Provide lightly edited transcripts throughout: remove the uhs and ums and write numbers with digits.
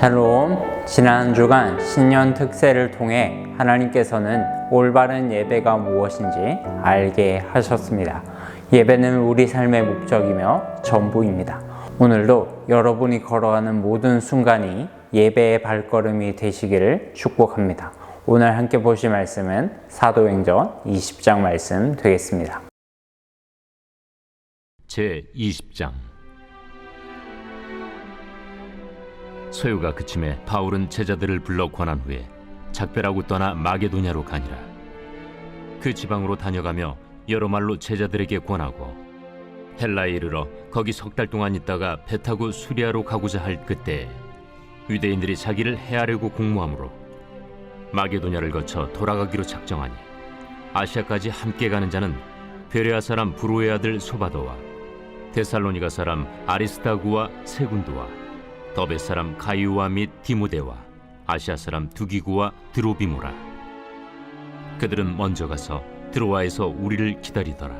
샬롬. 지난 주간 신년 특세를 통해 하나님께서는 올바른 예배가 무엇인지 알게 하셨습니다. 예배는 우리 삶의 목적이며 전부입니다. 오늘도 여러분이 걸어가는 모든 순간이 예배의 발걸음이 되시기를 축복합니다. 오늘 함께 보실 말씀은 사도행전 20장 말씀 되겠습니다. 제20장. 소요가 그침에 바울은 제자들을 불러 권한 후에 작별하고 떠나 마게도냐로 가니라. 그 지방으로 다녀가며 여러 말로 제자들에게 권하고 헬라에 이르러 거기 석 달 동안 있다가 배 타고 수리아로 가고자 할 그때 유대인들이 자기를 해하려고 공모하므로 마게도냐를 거쳐 돌아가기로 작정하니 아시아까지 함께 가는 자는 베레아 사람 브로의 아들 소바도와 데살로니가 사람 아리스다구와 세군도와 더베 사람 가이오와 및 디모데와 아시아 사람 두기구와 드로비모라. 그들은 먼저 가서 드로아에서 우리를 기다리더라.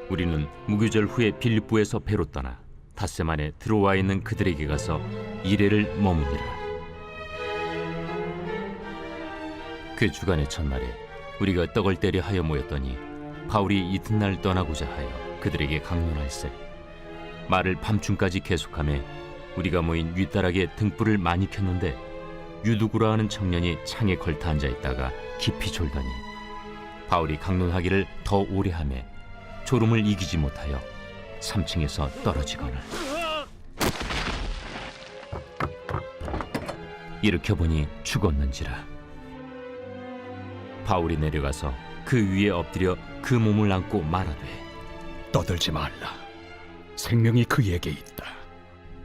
우리는 무교절 후에 빌립보에서 배로 떠나 닷새 만에 드로아에 있는 그들에게 가서 이레를 머무니라. 그 주간의 첫날에 우리가 떡을 때려 하여 모였더니 바울이 이튿날 떠나고자 하여 그들에게 강론할세 말을 밤중까지 계속하며 우리가 모인 윗다락에 등불을 많이 켰는데 유두구라 하는 청년이 창에 걸터 앉아 있다가 깊이 졸더니 바울이 강론하기를 더 오래 하며 졸음을 이기지 못하여 3층에서 떨어지거늘 일으켜 보니 죽었는지라. 바울이 내려가서 그 위에 엎드려 그 몸을 안고 말하되 떠들지 말라. 생명이 그에게 있다.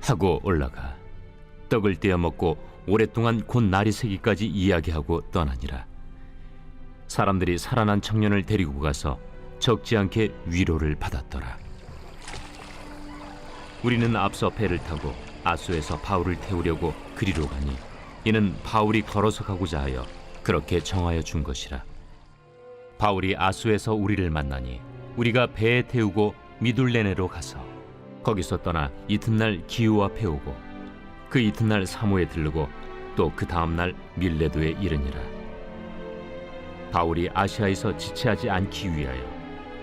하고 올라가 떡을 떼어 먹고 오랫동안 곧 날이 새기까지 이야기하고 떠나니라. 사람들이 살아난 청년을 데리고 가서 적지 않게 위로를 받았더라. 우리는 앞서 배를 타고 아소에서 바울을 태우려고 그리로 가니 이는 바울이 걸어서 가고자 하여 그렇게 정하여 준 것이라. 바울이 아소에서 우리를 만나니 우리가 배에 태우고 미둘레네로 가서 거기서 떠나 이튿날 기우 앞에 오고 그 이튿날 사모에 들르고 또 그 다음날 밀레도에 이르니라. 바울이 아시아에서 지체하지 않기 위하여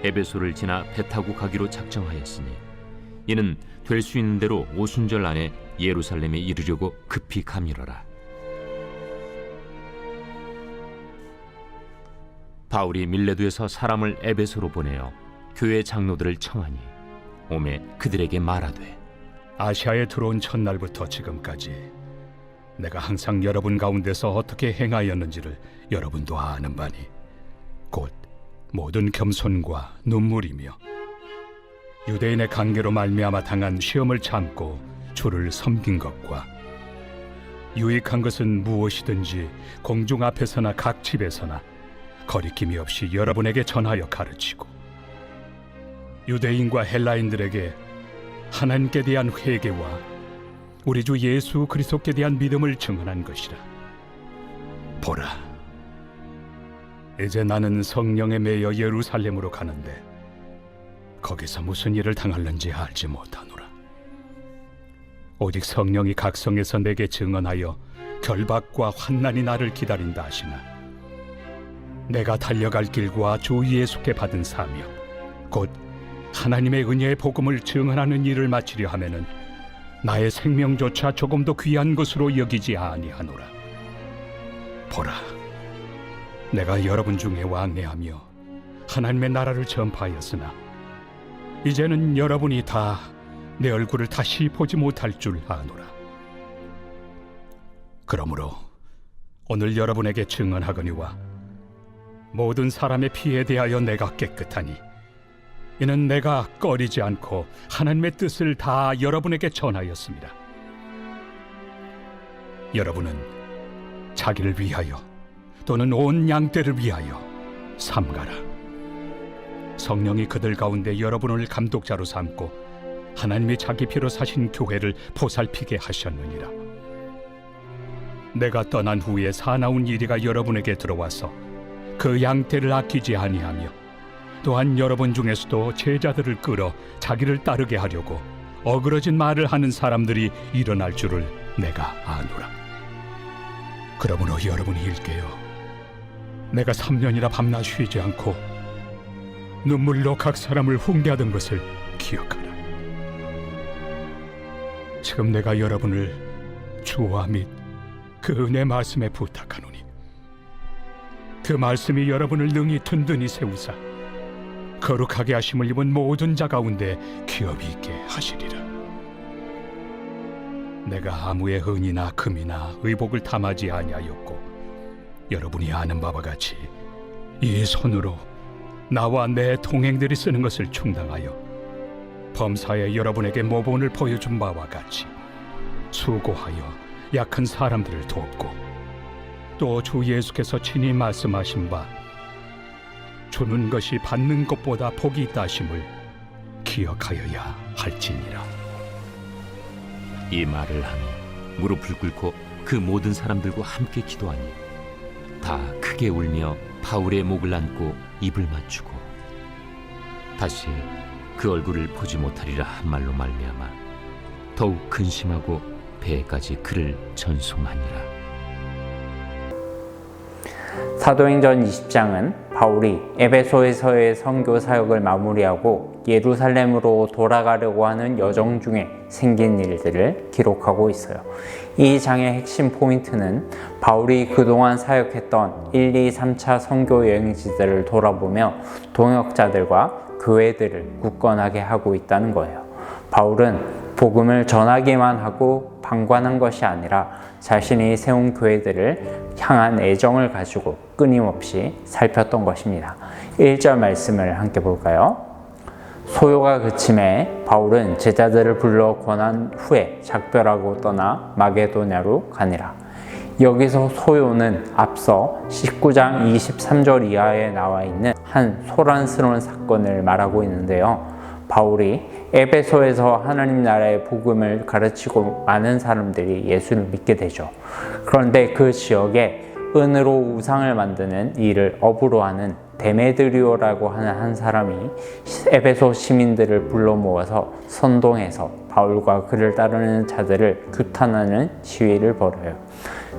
에베소를 지나 배 타고 가기로 작정하였으니 이는 될 수 있는 대로 오순절 안에 예루살렘에 이르려고 급히 가밀어라. 바울이 밀레도에서 사람을 에베소로 보내어 교회 장로들을 청하니 오매 그들에게 말하되 아시아에 들어온 첫날부터 지금까지 내가 항상 여러분 가운데서 어떻게 행하였는지를 여러분도 아는 바니 곧 모든 겸손과 눈물이며 유대인의 관계로 말미암아 당한 시험을 참고 주를 섬긴 것과 유익한 것은 무엇이든지 공중 앞에서나 각 집에서나 거리낌이 없이 여러분에게 전하여 가르치고 유대인과 헬라인들에게 하나님께 대한 회개와 우리 주 예수 그리스도께 대한 믿음을 증언한 것이라. 보라, 이제 나는 성령에 매여 예루살렘으로 가는데 거기서 무슨 일을 당할는지 알지 못하노라. 오직 성령이 각 성에서 내게 증언하여 결박과 환난이 나를 기다린다 하시나 내가 달려갈 길과 주 예수께 받은 사명 곧 하나님의 은혜의 복음을 증언하는 일을 마치려 하면은 나의 생명조차 조금도 귀한 것으로 여기지 아니하노라. 보라, 내가 여러분 중에 왕래하며 하나님의 나라를 전파하였으나 이제는 여러분이 다 내 얼굴을 다시 보지 못할 줄 아노라. 그러므로 오늘 여러분에게 증언하거니와 모든 사람의 피에 대하여 내가 깨끗하니 이는 내가 꺼리지 않고 하나님의 뜻을 다 여러분에게 전하였습니다. 여러분은 자기를 위하여 또는 온 양떼를 위하여 삼가라. 성령이 그들 가운데 여러분을 감독자로 삼고 하나님이 자기 피로 사신 교회를 보살피게 하셨느니라. 내가 떠난 후에 사나운 이리가 여러분에게 들어와서 그 양떼를 아끼지 아니하며 또한 여러분 중에서도 제자들을 끌어 자기를 따르게 하려고 어그러진 말을 하는 사람들이 일어날 줄을 내가 아노라. 그러므로 여러분이 일깨어 내가 3년이나 밤낮 쉬지 않고 눈물로 각 사람을 훈계하던 것을 기억하라. 지금 내가 여러분을 주와 및 그 은혜 말씀에 부탁하노니 그 말씀이 여러분을 능히 든든히 세우사 거룩하게 하심을 입은 모든 자 가운데 기업이 있게 하시리라. 내가 아무의 은이나 금이나 의복을 탐하지 아니하였고 여러분이 아는 바와 같이 이 손으로 나와 내 동행들이 쓰는 것을 충당하여 범사에 여러분에게 모본을 보여준 바와 같이 수고하여 약한 사람들을 돕고 또 주 예수께서 친히 말씀하신 바 주는 것이 받는 것보다 복이 있다 하심을 기억하여야 할지니라. 이 말을 하며 무릎을 꿇고 그 모든 사람들과 함께 기도하니 다 크게 울며 바울의 목을 안고 입을 맞추고 다시 그 얼굴을 보지 못하리라 한 말로 말미암아 더욱 근심하고 배까지 그를 전송하니라. 사도행전 20장은 바울이 에베소에서의 선교 사역을 마무리하고 예루살렘으로 돌아가려고 하는 여정 중에 생긴 일들을 기록하고 있어요. 이 장의 핵심 포인트는 바울이 그동안 사역했던 1, 2, 3차 선교 여행지들을 돌아보며 동역자들과 교회들을 굳건하게 하고 있다는 거예요. 바울은 복음을 전하기만 하고 방관한 것이 아니라 자신이 세운 교회들을 향한 애정을 가지고 끊임없이 살폈던 것입니다. 1절 말씀을 함께 볼까요? 소요가 그침에 바울은 제자들을 불러 권한 후에 작별하고 떠나 마게도냐로 가니라. 여기서 소요는 앞서 19장 23절 이하에 나와 있는 한 소란스러운 사건을 말하고 있는데요. 바울이 에베소에서 하나님 나라의 복음을 가르치고 많은 사람들이 예수를 믿게 되죠. 그런데 그 지역에 은으로 우상을 만드는 일을 업으로 하는 데메드리오라고 하는 한 사람이 에베소 시민들을 불러 모아서 선동해서 바울과 그를 따르는 자들을 규탄하는 시위를 벌여요.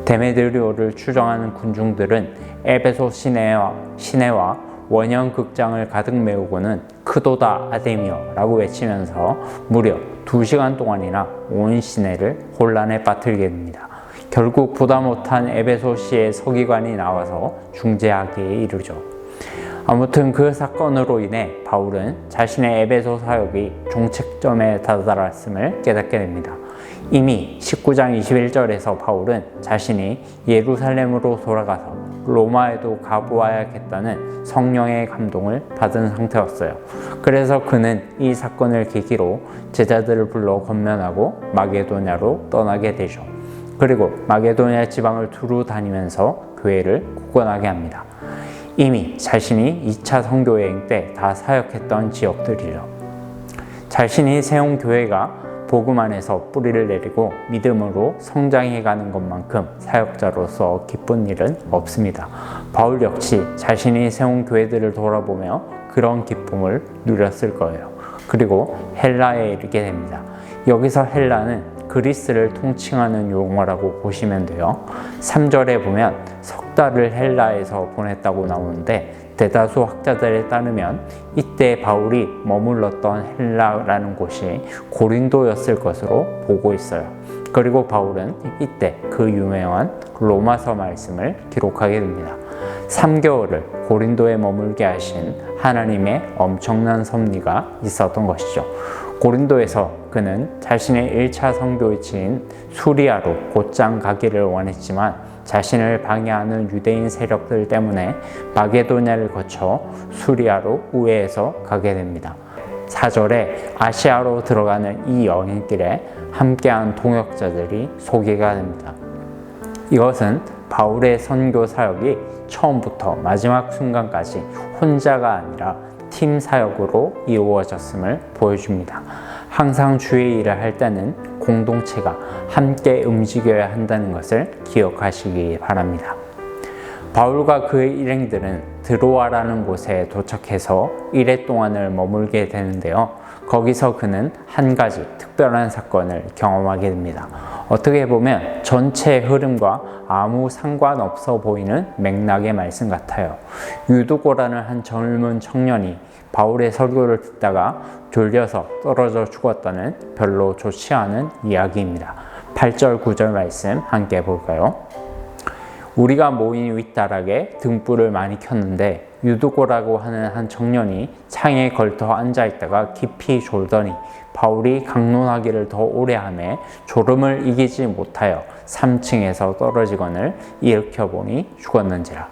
데메드리오를 추종하는 군중들은 에베소 시내와 원형 극장을 가득 메우고는 크도다 아데미어라고 외치면서 무려 2시간 동안이나 온 시내를 혼란에 빠뜨리게 됩니다. 결국 보다 못한 에베소시의 서기관이 나와서 중재하기에 이르죠. 아무튼 그 사건으로 인해 바울은 자신의 에베소 사역이 종착점에 다다랐음을 깨닫게 됩니다. 이미 19장 21절에서 바울은 자신이 예루살렘으로 돌아가서 로마에도 가보아야겠다는 성령의 감동을 받은 상태였어요. 그래서 그는 이 사건을 계기로 제자들을 불러 권면하고 마게도냐로 떠나게 되죠. 그리고 마게도냐 지방을 두루 다니면서 교회를 굳건하게 합니다. 이미 자신이 2차 선교 여행 때 다 사역했던 지역들이죠. 자신이 세운 교회가 복음 안에서 뿌리를 내리고 믿음으로 성장해가는 것만큼 사역자로서 기쁜 일은 없습니다. 바울 역시 자신이 세운 교회들을 돌아보며 그런 기쁨을 누렸을 거예요. 그리고 헬라에 이르게 됩니다. 여기서 헬라는 그리스를 통칭하는 용어라고 보시면 돼요. 3절에 보면 석 달을 헬라에서 보냈다고 나오는데 대다수 학자들에 따르면 이때 바울이 머물렀던 헬라라는 곳이 고린도였을 것으로 보고 있어요. 그리고 바울은 이때 그 유명한 로마서 말씀을 기록하게 됩니다. 3개월을 고린도에 머물게 하신 하나님의 엄청난 섭리가 있었던 것이죠. 고린도에서 그는 자신의 1차 선교지인 수리아로 곧장 가기를 원했지만 자신을 방해하는 유대인 세력들 때문에 마게도냐를 거쳐 수리아로 우회해서 가게 됩니다. 4절에 아시아로 들어가는 이 여행길에 함께한 동역자들이 소개가 됩니다. 이것은 바울의 선교 사역이 처음부터 마지막 순간까지 혼자가 아니라 팀 사역으로 이루어졌음을 보여줍니다. 항상 주의 일을 할 때는 공동체가 함께 움직여야 한다는 것을 기억하시기 바랍니다. 바울과 그의 일행들은 드로아라는 곳에 도착해서 1회 동안을 머물게 되는데요. 거기서 그는 한 가지 특별한 사건을 경험하게 됩니다. 어떻게 보면 전체 흐름과 아무 상관없어 보이는 맥락의 말씀 같아요. 유두고라는 한 젊은 청년이 바울의 설교를 듣다가 졸려서 떨어져 죽었다는 별로 좋지 않은 이야기입니다. 8절 9절 말씀 함께 볼까요? 우리가 모인 윗다락에 등불을 많이 켰는데 유두고라고 하는 한 청년이 창에 걸터 앉아있다가 깊이 졸더니 바울이 강론하기를 더 오래 하매 졸음을 이기지 못하여 3층에서 떨어지거늘 일으켜보니 죽었는지라.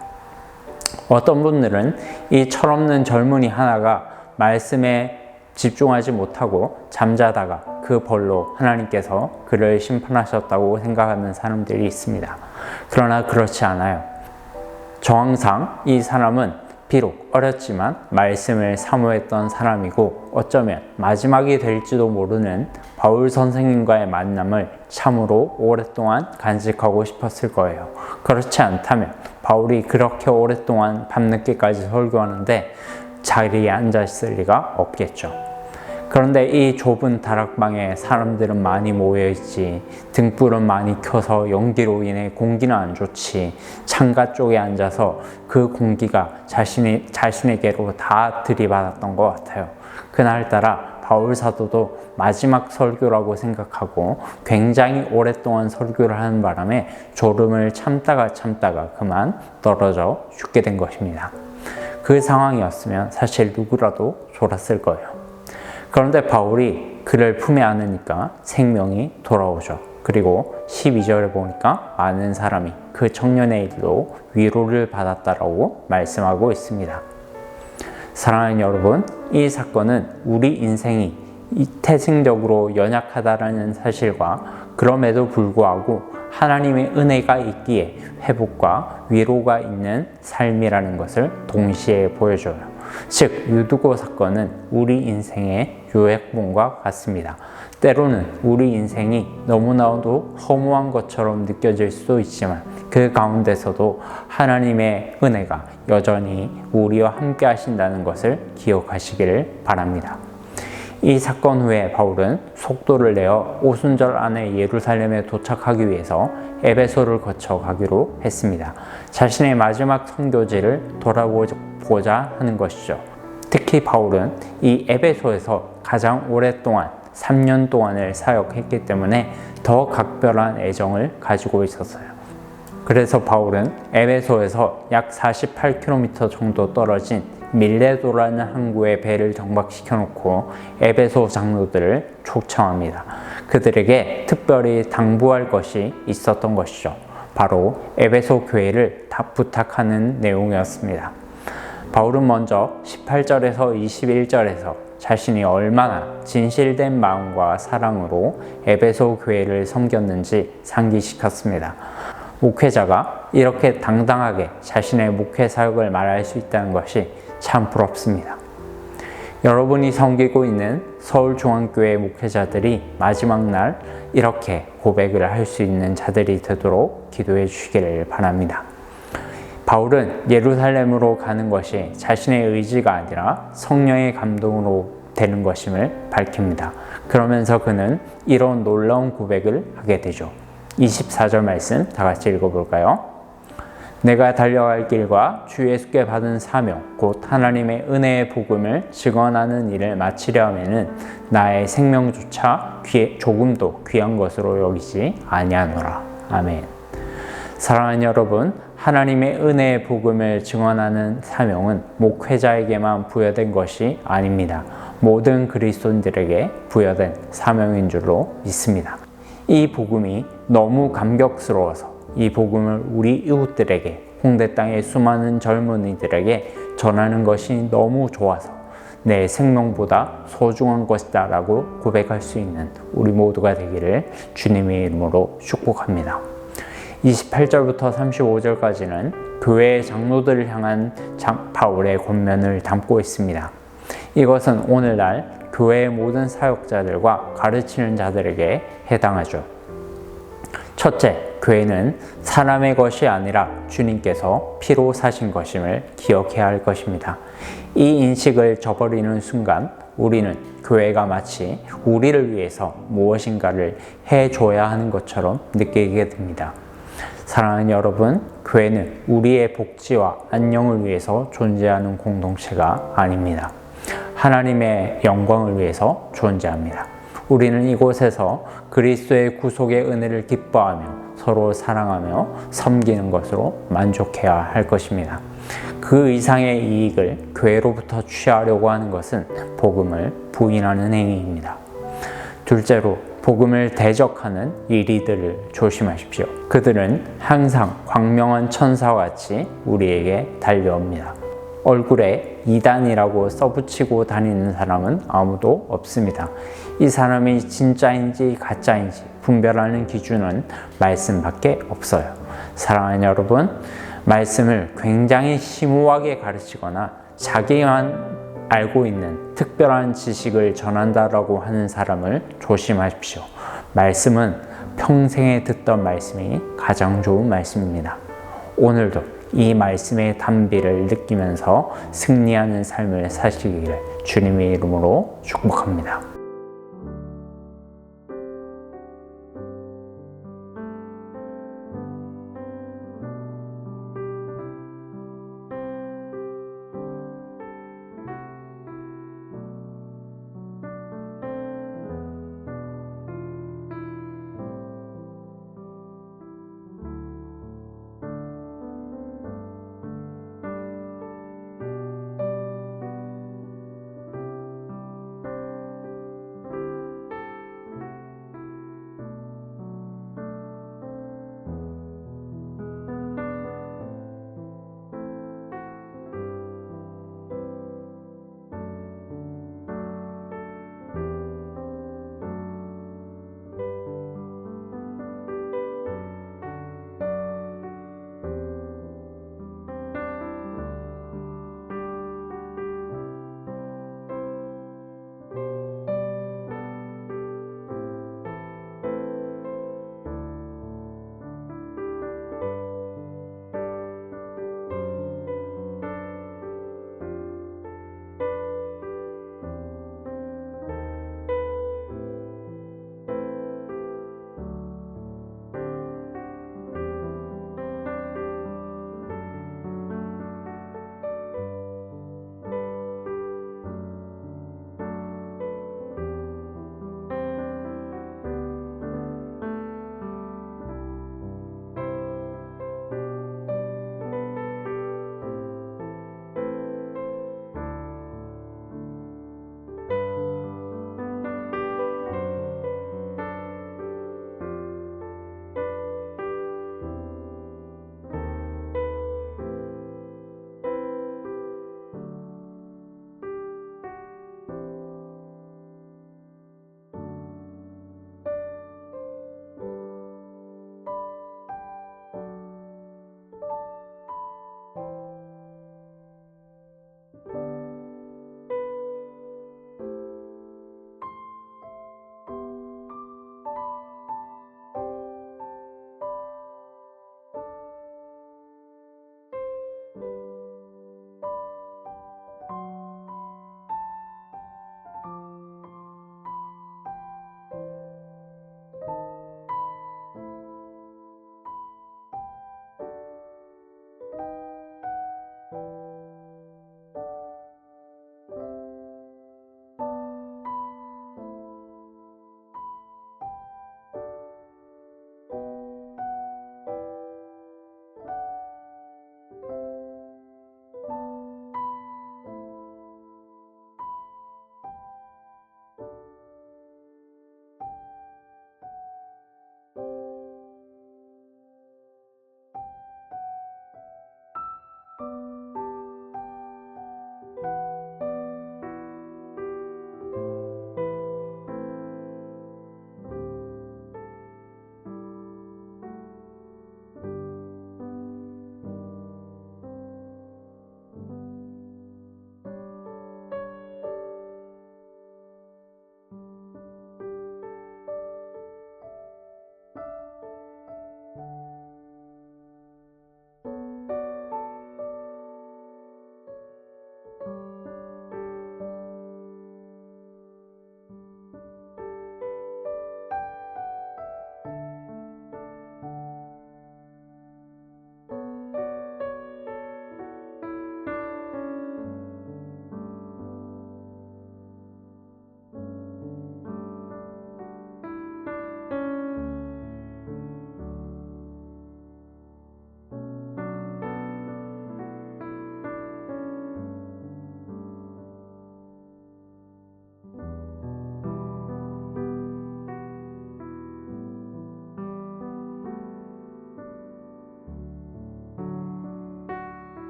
어떤 분들은 이 철없는 젊은이 하나가 말씀에 집중하지 못하고 잠자다가 그 벌로 하나님께서 그를 심판하셨다고 생각하는 사람들이 있습니다. 그러나 그렇지 않아요. 정황상 이 사람은 비록 어렸지만 말씀을 사모했던 사람이고 어쩌면 마지막이 될지도 모르는 바울 선생님과의 만남을 참으로 오랫동안 간직하고 싶었을 거예요. 그렇지 않다면 바울이 그렇게 오랫동안 밤늦게까지 설교하는데 자리에 앉아 있을 리가 없겠죠. 그런데 이 좁은 다락방에 사람들은 많이 모여있지, 등불은 많이 켜서 연기로 인해 공기는 안 좋지, 창가 쪽에 앉아서 그 공기가 자신에게로 다 들이받았던 것 같아요. 그날따라 바울 사도도 마지막 설교라고 생각하고 굉장히 오랫동안 설교를 하는 바람에 졸음을 참다가 그만 떨어져 죽게 된 것입니다. 그 상황이었으면 사실 누구라도 졸았을 거예요. 그런데 바울이 그를 품에 안으니까 생명이 돌아오죠. 그리고 12절에 보니까 많은 사람이 그 청년의 일로 위로를 받았다라고 말씀하고 있습니다. 사랑하는 여러분, 이 사건은 우리 인생이 태생적으로 연약하다라는 사실과 그럼에도 불구하고 하나님의 은혜가 있기에 회복과 위로가 있는 삶이라는 것을 동시에 보여줘요. 즉, 유두고 사건은 우리 인생의 요약본과 같습니다. 때로는 우리 인생이 너무나도 허무한 것처럼 느껴질 수도 있지만 그 가운데서도 하나님의 은혜가 여전히 우리와 함께 하신다는 것을 기억하시기를 바랍니다. 이 사건 후에 바울은 속도를 내어 오순절 안에 예루살렘에 도착하기 위해서 에베소를 거쳐 가기로 했습니다. 자신의 마지막 선교지를 돌아보고자 하는 것이죠. 특히 바울은 이 에베소에서 가장 오랫동안 3년 동안을 사역했기 때문에 더 각별한 애정을 가지고 있었어요. 그래서 바울은 에베소에서 약 48km 정도 떨어진 밀레도라는 항구에 배를 정박시켜 놓고 에베소 장로들을 초청합니다. 그들에게 특별히 당부할 것이 있었던 것이죠. 바로 에베소 교회를 부탁하는 내용이었습니다. 바울은 먼저 18절에서 21절에서 자신이 얼마나 진실된 마음과 사랑으로 에베소 교회를 섬겼는지 상기시켰습니다. 목회자가 이렇게 당당하게 자신의 목회 사역을 말할 수 있다는 것이 참 부럽습니다. 여러분이 섬기고 있는 서울중앙교회 목회자들이 마지막 날 이렇게 고백을 할 수 있는 자들이 되도록 기도해 주시기를 바랍니다. 바울은 예루살렘으로 가는 것이 자신의 의지가 아니라 성령의 감동으로 되는 것임을 밝힙니다. 그러면서 그는 이런 놀라운 고백을 하게 되죠. 24절 말씀 다 같이 읽어볼까요? 내가 달려갈 길과 주 예수께 받은 사명 곧 하나님의 은혜의 복음을 증언하는 일을 마치려 하면은 나의 생명조차 조금도 귀한 것으로 여기지 아니하노라. 아멘. 사랑하는 여러분, 하나님의 은혜의 복음을 증언하는 사명은 목회자에게만 부여된 것이 아닙니다. 모든 그리스도인들에게 부여된 사명인 줄로 믿습니다. 이 복음이 너무 감격스러워서 이 복음을 우리 이웃들에게, 홍대 땅의 수많은 젊은이들에게 전하는 것이 너무 좋아서 내 생명보다 소중한 것이다 라고 고백할 수 있는 우리 모두가 되기를 주님의 이름으로 축복합니다. 28절부터 35절까지는 교회의 장로들을 향한 바울의 권면을 담고 있습니다. 이것은 오늘날 교회의 모든 사역자들과 가르치는 자들에게 해당하죠. 첫째, 교회는 사람의 것이 아니라 주님께서 피로 사신 것임을 기억해야 할 것입니다. 이 인식을 저버리는 순간 우리는 교회가 마치 우리를 위해서 무엇인가를 해줘야 하는 것처럼 느끼게 됩니다. 사랑하는 여러분, 교회는 우리의 복지와 안녕을 위해서 존재하는 공동체가 아닙니다. 하나님의 영광을 위해서 존재합니다. 우리는 이곳에서 그리스도의 구속의 은혜를 기뻐하며 서로 사랑하며 섬기는 것으로 만족해야 할 것입니다. 그 이상의 이익을 교회로부터 취하려고 하는 것은 복음을 부인하는 행위입니다. 둘째로, 복음을 대적하는 이리들을 조심하십시오. 그들은 항상 광명한 천사와 같이 우리에게 달려옵니다. 얼굴에 이단이라고 써붙이고 다니는 사람은 아무도 없습니다. 이 사람이 진짜인지 가짜인지 분별하는 기준은 말씀밖에 없어요. 사랑하는 여러분, 말씀을 굉장히 심오하게 가르치거나 자기만 알고 있는 특별한 지식을 전한다라고 하는 사람을 조심하십시오. 말씀은 평생에 듣던 말씀이 가장 좋은 말씀입니다. 오늘도 이 말씀의 단비를 느끼면서 승리하는 삶을 사시기를 주님의 이름으로 축복합니다.